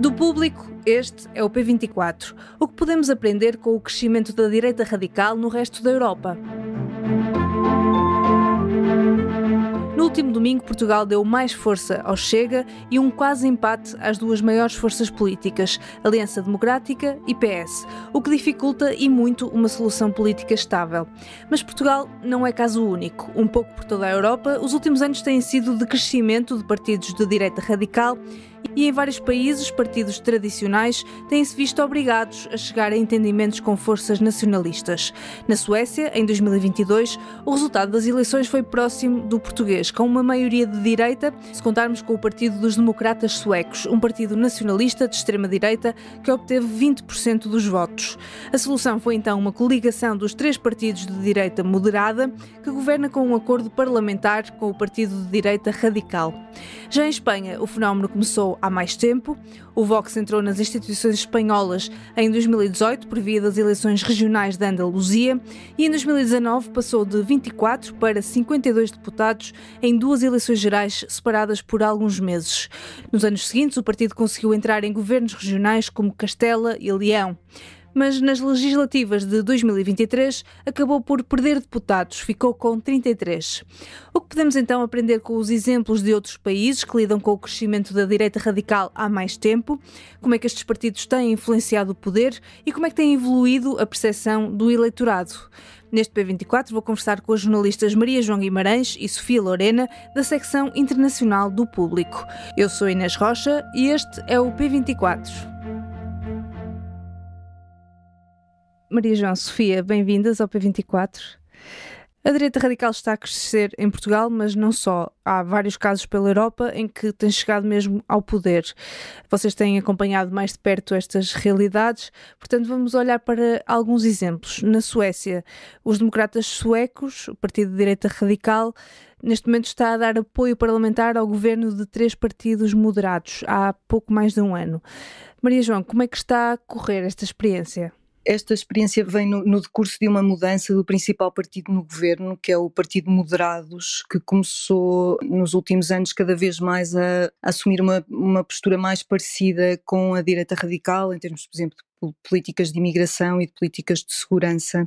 Do Público, este é o P24. O que podemos aprender com o crescimento da direita radical no resto da Europa? No último domingo, Portugal deu mais força ao Chega e um quase empate às duas maiores forças políticas, Aliança Democrática e PS, o que dificulta e muito uma solução política estável. Mas Portugal não é caso único. Um pouco por toda a Europa, os últimos anos têm sido de crescimento de partidos de direita radical e em vários países, partidos tradicionais têm-se visto obrigados a chegar a entendimentos com forças nacionalistas. Na Suécia, em 2022, o resultado das eleições foi próximo do português, com uma maioria de direita, se contarmos com o Partido dos Democratas Suecos, um partido nacionalista de extrema-direita que obteve 20% dos votos. A solução foi então uma coligação dos três partidos de direita moderada, que governa com um acordo parlamentar com o partido de direita radical. Já em Espanha, o fenómeno começou há mais tempo. O Vox entrou nas instituições espanholas em 2018 por via das eleições regionais da Andaluzia e em 2019 passou de 24 para 52 deputados em duas eleições gerais separadas por alguns meses. Nos anos seguintes, o partido conseguiu entrar em governos regionais como Castela e Leão. Mas nas legislativas de 2023 acabou por perder deputados, ficou com 33. O que podemos então aprender com os exemplos de outros países que lidam com o crescimento da direita radical há mais tempo? Como é que estes partidos têm influenciado o poder e como é que tem evoluído a percepção do eleitorado? Neste P24 vou conversar com as jornalistas Maria João Guimarães e Sofia Lorena, da secção internacional do Público. Eu sou Inês Rocha e este é o P24. Maria João, Sofia, bem-vindas ao P24. A direita radical está a crescer em Portugal, mas não só. Há vários casos pela Europa em que tem chegado mesmo ao poder. Vocês têm acompanhado mais de perto estas realidades, portanto vamos olhar para alguns exemplos. Na Suécia, os democratas suecos, o partido de direita radical, neste momento está a dar apoio parlamentar ao governo de três partidos moderados, há pouco mais de um ano. Maria João, como é que está a correr esta experiência? Esta experiência vem no decurso de uma mudança do principal partido no governo, que é o Partido Moderados, que começou nos últimos anos cada vez mais a assumir uma postura mais parecida com a direita radical, em termos, por exemplo, de políticas de imigração e de políticas de segurança,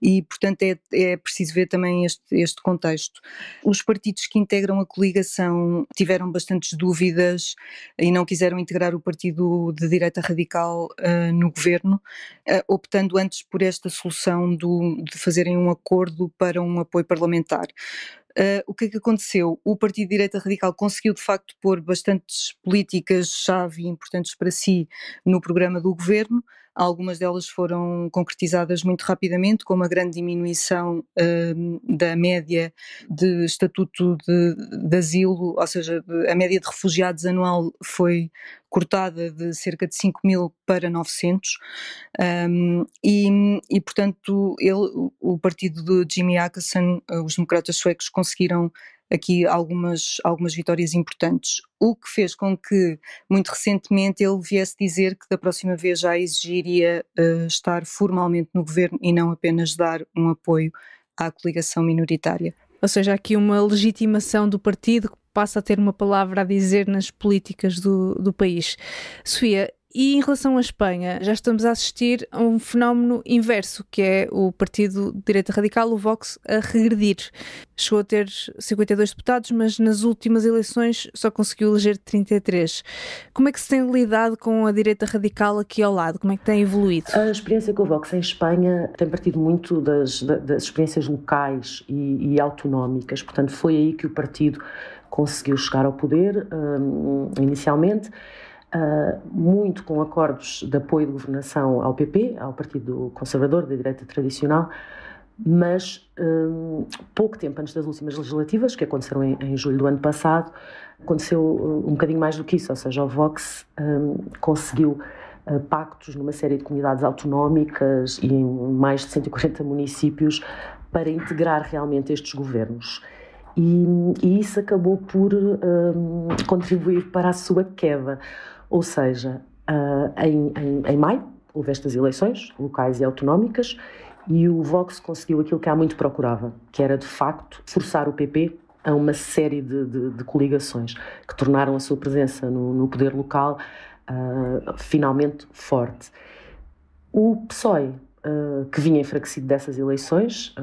e portanto é preciso ver também este contexto. Os partidos que integram a coligação tiveram bastantes dúvidas e não quiseram integrar o partido de direita radical no governo, optando antes por esta solução de fazerem um acordo para um apoio parlamentar. O que é que aconteceu? O Partido de Direita Radical conseguiu de facto pôr bastantes políticas-chave importantes para si no programa do governo. Algumas delas foram concretizadas muito rapidamente, como a grande diminuição da média de estatuto de asilo, ou seja, a média de refugiados anual foi cortada de cerca de 5.000 para 900, e portanto o partido de Jimmie Åkesson, os democratas suecos, conseguiram aqui algumas vitórias importantes, o que fez com que, muito recentemente, ele viesse dizer que da próxima vez já exigiria estar formalmente no governo e não apenas dar um apoio à coligação minoritária. Ou seja, há aqui uma legitimação do partido que passa a ter uma palavra a dizer nas políticas do país. Sofia, e em relação à Espanha, já estamos a assistir a um fenómeno inverso, que é o partido de direita radical, o Vox, a regredir. Chegou a ter 52 deputados, mas nas últimas eleições só conseguiu eleger 33. Como é que se tem lidado com a direita radical aqui ao lado? Como é que tem evoluído? A experiência com o Vox em Espanha tem partido muito das experiências locais e autonómicas. Portanto, foi aí que o partido conseguiu chegar ao poder, inicialmente, muito com acordos de apoio de governação ao PP, ao Partido Conservador da direita tradicional, mas pouco tempo antes das últimas legislativas, que aconteceram em julho do ano passado, aconteceu um bocadinho mais do que isso, ou seja, o Vox conseguiu pactos numa série de comunidades autonómicas e em mais de 140 municípios para integrar realmente estes governos. E isso acabou por contribuir para a sua queda. Ou seja, em maio houve estas eleições locais e autonómicas e o Vox conseguiu aquilo que há muito procurava, que era de facto forçar o PP a uma série de coligações que tornaram a sua presença no poder local finalmente forte. O PSOE, que vinha enfraquecido dessas eleições,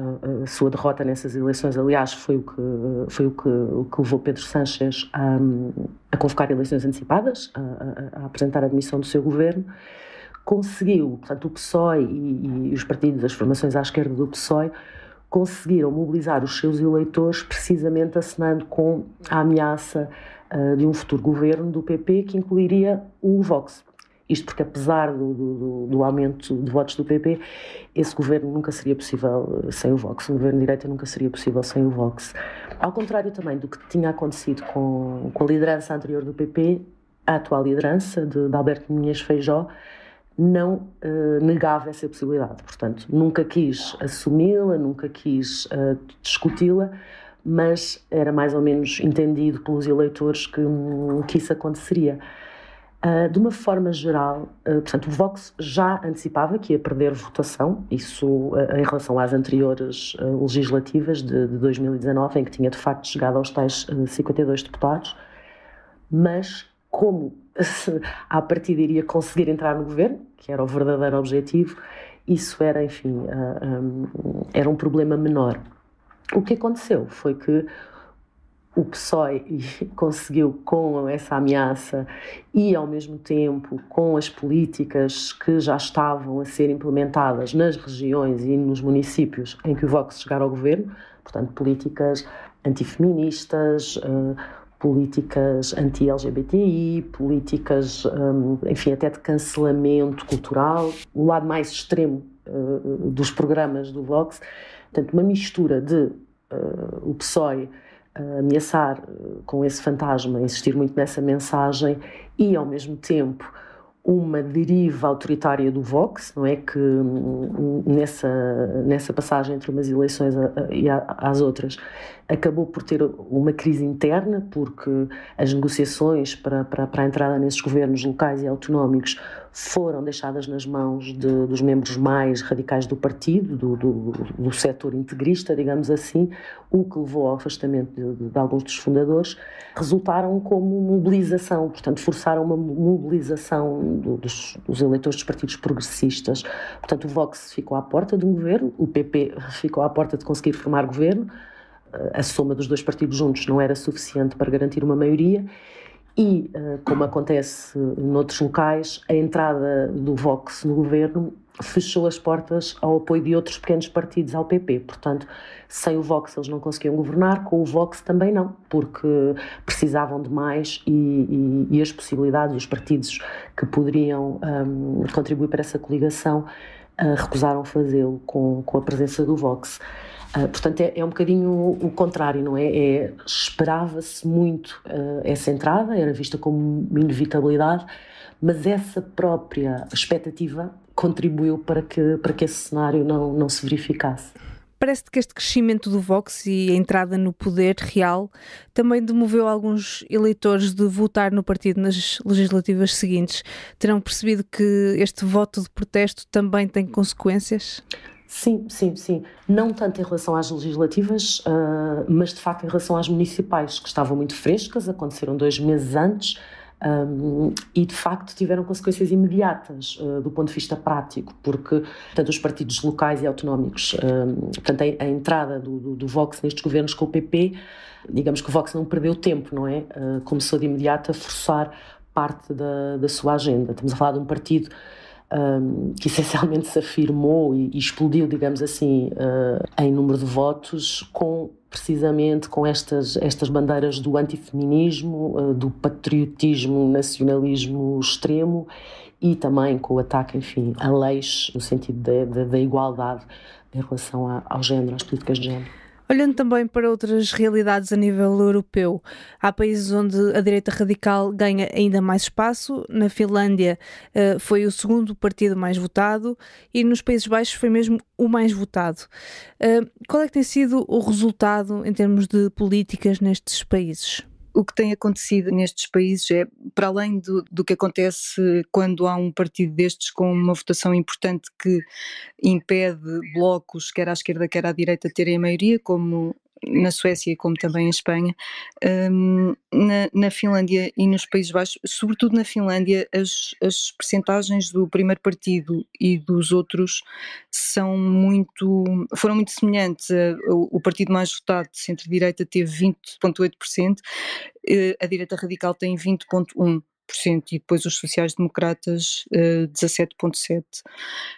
a sua derrota nessas eleições, aliás, foi o que levou Pedro Sánchez a convocar eleições antecipadas, a apresentar a demissão do seu governo, conseguiu, portanto, o PSOE e os partidos, as formações à esquerda do PSOE, conseguiram mobilizar os seus eleitores precisamente acenando com a ameaça de um futuro governo do PP que incluiria o Vox. Isto porque, apesar do aumento de votos do PP, esse governo nunca seria possível sem o Vox. Um governo de direita nunca seria possível sem o Vox. Ao contrário também do que tinha acontecido com a liderança anterior do PP, a atual liderança de Alberto Núñez Feijóo não negava essa possibilidade. Portanto, nunca quis assumi-la, nunca quis discuti-la, mas era mais ou menos entendido pelos eleitores que isso aconteceria. De uma forma geral, portanto, o Vox já antecipava que ia perder votação, isso em relação às anteriores legislativas de 2019, em que tinha de facto chegado aos tais 52 deputados, mas como à partida iria conseguir entrar no governo, que era o verdadeiro objetivo, isso era, enfim, era um problema menor. O que aconteceu foi que o PSOE conseguiu, com essa ameaça e, ao mesmo tempo, com as políticas que já estavam a ser implementadas nas regiões e nos municípios em que o Vox chegar ao governo, portanto, políticas antifeministas, políticas anti-LGBTI, políticas, enfim, até de cancelamento cultural, o lado mais extremo dos programas do Vox, portanto, uma mistura de o PSOE ameaçar com esse fantasma, insistir muito nessa mensagem e, ao mesmo tempo, uma deriva autoritária do Vox, não é? Que nessa passagem entre umas eleições e às outras acabou por ter uma crise interna, porque as negociações para a entrada nesses governos locais e autonómicos foram deixadas nas mãos dos membros mais radicais do partido, do setor integrista, digamos assim, o que levou ao afastamento de alguns dos fundadores, resultaram como mobilização, portanto forçaram uma mobilização dos eleitores dos partidos progressistas. Portanto, o Vox ficou à porta de um governo, o PP ficou à porta de conseguir formar governo, a soma dos dois partidos juntos não era suficiente para garantir uma maioria e, como acontece noutros locais, a entrada do Vox no governo fechou as portas ao apoio de outros pequenos partidos ao PP. Portanto, sem o Vox eles não conseguiam governar, com o Vox também não, porque precisavam de mais e as possibilidades, os partidos que poderiam contribuir para essa coligação recusaram fazê-lo com a presença do Vox. Portanto, é um bocadinho o contrário, não é? Esperava-se muito essa entrada, era vista como uma inevitabilidade, mas essa própria expectativa contribuiu para que esse cenário não se verificasse. Parece-te que este crescimento do Vox e a entrada no poder real também demoveu alguns eleitores de votar no partido nas legislativas seguintes. Terão percebido que este voto de protesto também tem consequências? Sim. Não tanto em relação às legislativas, mas de facto em relação às municipais, que estavam muito frescas, aconteceram 2 meses antes e de facto tiveram consequências imediatas do ponto de vista prático, porque tanto os partidos locais e autonómicos, portanto a entrada do Vox nestes governos com o PP, digamos que o Vox não perdeu tempo, não é? Começou de imediato a forçar parte da sua agenda. Estamos a falar de um partido que essencialmente se afirmou e explodiu, digamos assim, em número de votos, precisamente com estas bandeiras do antifeminismo, do patriotismo, nacionalismo extremo e também com o ataque, enfim, a leis no sentido da igualdade em relação ao género, às políticas de género. Olhando também para outras realidades a nível europeu, há países onde a direita radical ganha ainda mais espaço. Na Finlândia foi o segundo partido mais votado e nos Países Baixos foi mesmo o mais votado. Qual é que tem sido o resultado em termos de políticas nestes países? O que tem acontecido nestes países é, para além do que acontece quando há um partido destes com uma votação importante que impede blocos, quer à esquerda quer à direita, terem a maioria, como na Suécia como também em Espanha. Na Finlândia e nos Países Baixos, sobretudo na Finlândia, as percentagens do primeiro partido e dos outros foram muito semelhantes. O partido mais votado de centro-direita teve 20,8%, a direita radical tem 20,1%. E depois os sociais-democratas 17,7%.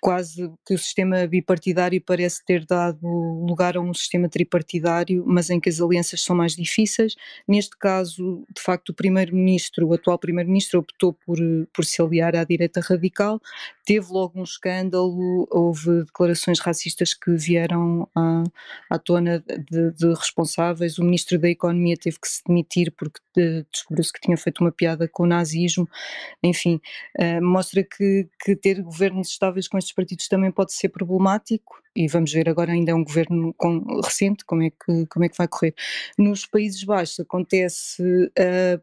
Quase que o sistema bipartidário parece ter dado lugar a um sistema tripartidário, mas em que as alianças são mais difíceis. Neste caso, de facto, o atual primeiro-ministro optou por se aliar à direita radical. Teve logo um escândalo, houve declarações racistas que vieram à tona de responsáveis. O ministro da Economia teve que se demitir porque descobriu-se que tinha feito uma piada com o nazismo. Enfim, mostra que ter governos estáveis com estes partidos também pode ser problemático, e vamos ver agora, ainda é um governo recente, como é que vai correr. Nos Países Baixos acontece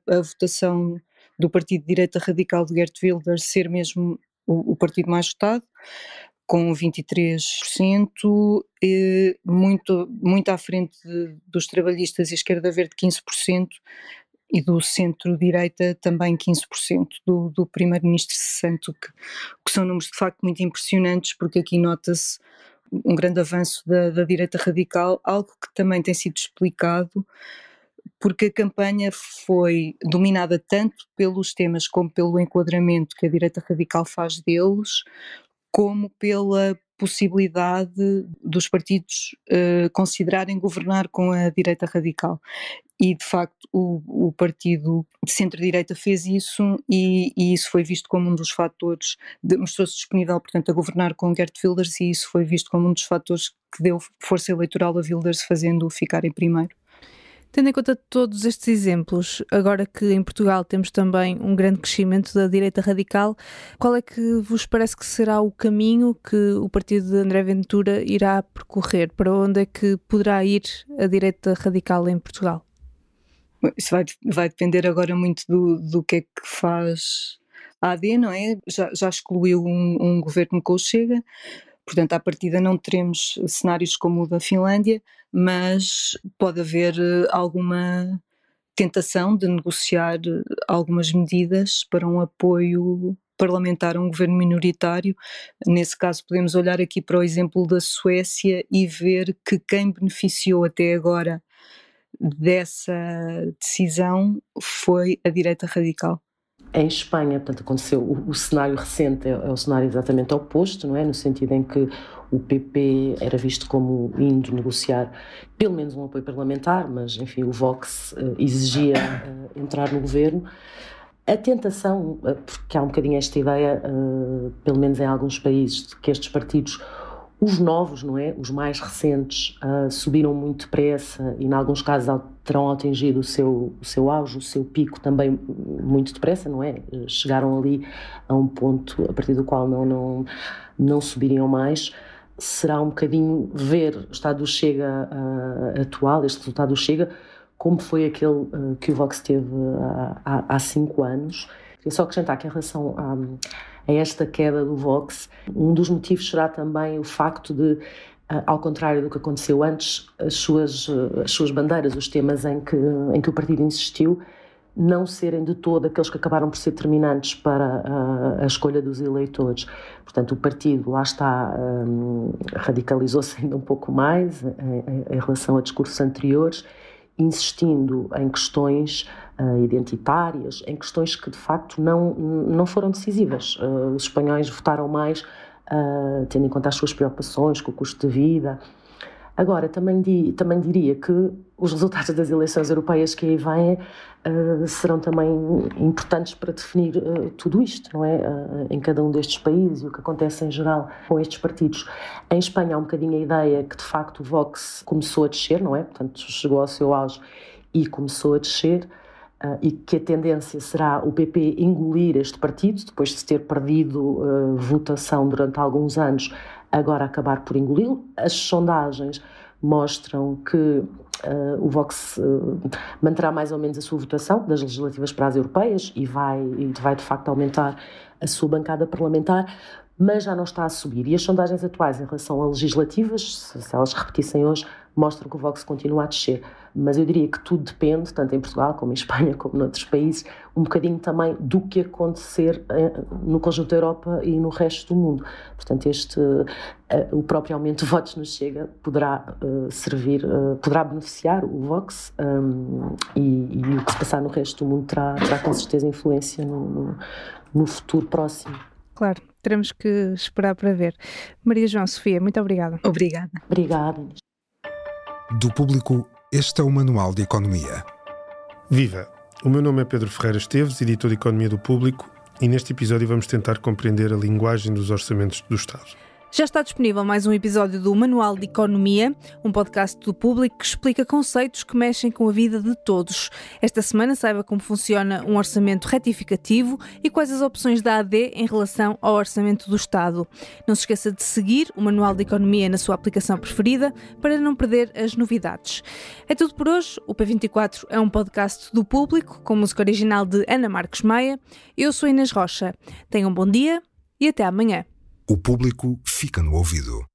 a votação do partido de direita radical de Geert Wilders ser mesmo o partido mais votado, com 23%, muito à frente dos trabalhistas e esquerda verde 15%, e do centro-direita também 15% do primeiro-ministro cessante, que são números de facto muito impressionantes, porque aqui nota-se um grande avanço da direita radical, algo que também tem sido explicado porque a campanha foi dominada tanto pelos temas como pelo enquadramento que a direita radical faz deles, como pela possibilidade dos partidos considerarem governar com a direita radical. E, de facto, o partido de centro-direita fez isso, e isso foi visto como um dos fatores, mostrou-se disponível, portanto, a governar com Geert Wilders, e isso foi visto como um dos fatores que deu força eleitoral a Wilders, fazendo-o ficar em primeiro. Tendo em conta todos estes exemplos, agora que em Portugal temos também um grande crescimento da direita radical, qual é que vos parece que será o caminho que o partido de André Ventura irá percorrer? Para onde é que poderá ir a direita radical em Portugal? Isso vai depender agora muito do que é que faz a AD, não é? Já excluiu um governo com o Chega. Portanto, à partida não teremos cenários como o da Finlândia, mas pode haver alguma tentação de negociar algumas medidas para um apoio parlamentar a um governo minoritário. Nesse caso, podemos olhar aqui para o exemplo da Suécia e ver que quem beneficiou até agora dessa decisão foi a direita radical. Em Espanha, portanto, aconteceu o cenário recente, é o cenário exatamente oposto, não é? No sentido em que o PP era visto como indo negociar pelo menos um apoio parlamentar, mas, enfim, o Vox exigia entrar no governo. A tentação, porque há um bocadinho esta ideia, pelo menos em alguns países, de que estes partidos, os novos, não é? Os mais recentes, subiram muito depressa e, em alguns casos, terão atingido o seu auge, o seu pico também muito depressa, não é? Chegaram ali a um ponto a partir do qual não subiriam mais. Será um bocadinho ver o estado do Chega atual, este resultado do Chega, como foi aquele que o Vox teve há 5 anos. Queria só acrescentar que, em relação a esta queda do Vox, um dos motivos será também o facto de, ao contrário do que aconteceu antes, as suas bandeiras, os temas em que o partido insistiu, não serem de todo aqueles que acabaram por ser determinantes para a escolha dos eleitores. Portanto, o partido, lá está, radicalizou-se ainda um pouco mais em relação a discursos anteriores, insistindo em questões identitárias, em questões que de facto não foram decisivas. Os espanhóis votaram mais tendo em conta as suas preocupações com o custo de vida. Agora, também diria que os resultados das eleições europeias que aí vêm serão também importantes para definir tudo isto, não é? Em cada um destes países e o que acontece em geral com estes partidos. Em Espanha há um bocadinho a ideia que, de facto, o Vox começou a descer, não é? Portanto, chegou ao seu auge e começou a descer, e que a tendência será o PP engolir este partido, depois de ter perdido votação durante alguns anos, agora acabar por engoli-lo. As sondagens mostram que o Vox manterá mais ou menos a sua votação das legislativas para as europeias e vai de facto aumentar a sua bancada parlamentar, mas já não está a subir. E as sondagens atuais em relação a legislativas, se elas repetissem hoje, mostram que o Vox continua a descer. Mas eu diria que tudo depende, tanto em Portugal como em Espanha, como noutros países, um bocadinho também do que acontecer no conjunto da Europa e no resto do mundo. Portanto, o próprio aumento de votos no Chega poderá poderá beneficiar o Vox, e o que se passar no resto do mundo terá com certeza influência no futuro próximo. Claro, teremos que esperar para ver. Maria João Sofia, muito obrigada. Obrigada. Obrigada. Do Público, este é o Manual de Economia. Viva! O meu nome é Pedro Ferreira Esteves, editor de Economia do Público, e neste episódio vamos tentar compreender a linguagem dos orçamentos do Estado. Já está disponível mais um episódio do Manual de Economia, um podcast do Público que explica conceitos que mexem com a vida de todos. Esta semana saiba como funciona um orçamento retificativo e quais as opções da AD em relação ao orçamento do Estado. Não se esqueça de seguir o Manual de Economia na sua aplicação preferida para não perder as novidades. É tudo por hoje. O P24 é um podcast do Público com música original de Ana Marques Maia. Eu sou Inês Rocha. Tenham um bom dia e até amanhã. O Público fica no ouvido.